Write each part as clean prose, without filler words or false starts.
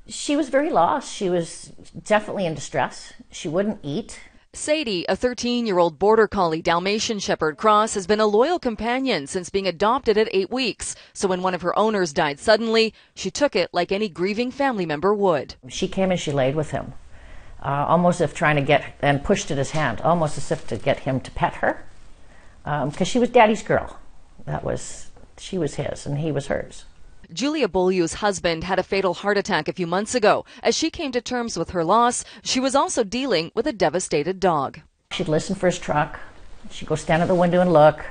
She was very lost. She was definitely in distress. She wouldn't eat. Sadie, a 13-year-old border collie Dalmatian Shepherd cross, has been a loyal companion since being adopted at 8 weeks. So when one of her owners died suddenly, she took it like any grieving family member would. She came and she laid with him, almost as if trying to get, and pushed at his hand, almost as if to get him to pet her, because she was Daddy's girl. She was his and he was hers. Julia Beaulieu's husband had a fatal heart attack a few months ago. As she came to terms with her loss, she was also dealing with a devastated dog. She'd listen for his truck. She'd go stand at the window and look.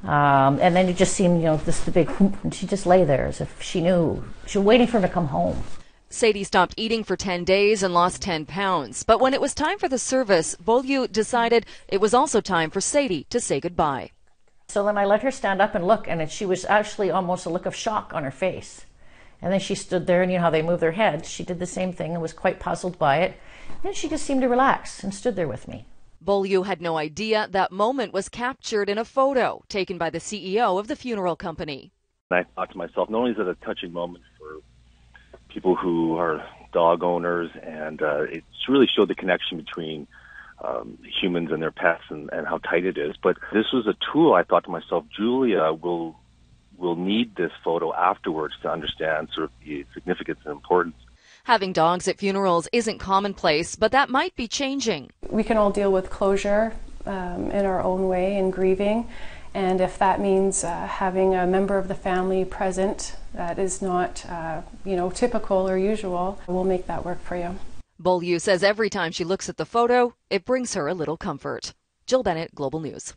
And then it just seemed, the big whoop, and she'd just lay there as if she knew. She was waiting for him to come home. Sadie stopped eating for 10 days and lost 10 pounds. But when it was time for the service, Beaulieu decided it was also time for Sadie to say goodbye. So then I let her stand up and look, and she was actually almost a look of shock on her face. And then she stood there, and you know how they move their heads. She did the same thing and was quite puzzled by it. Then she just seemed to relax and stood there with me. Beaulieu had no idea that moment was captured in a photo taken by the CEO of the funeral company. I thought to myself, not only is it a touching moment for people who are dog owners, and it really showed the connection between humans and their pets and how tight it is. But this was a tool. I thought to myself, Julia will need this photo afterwards to understand sort of the significance and importance. Having dogs at funerals isn't commonplace, but that might be changing. We can all deal with closure in our own way in grieving. And if that means having a member of the family present that is not, typical or usual, we'll make that work for you. Beaulieu says every time she looks at the photo, it brings her a little comfort. Jill Bennett, Global News.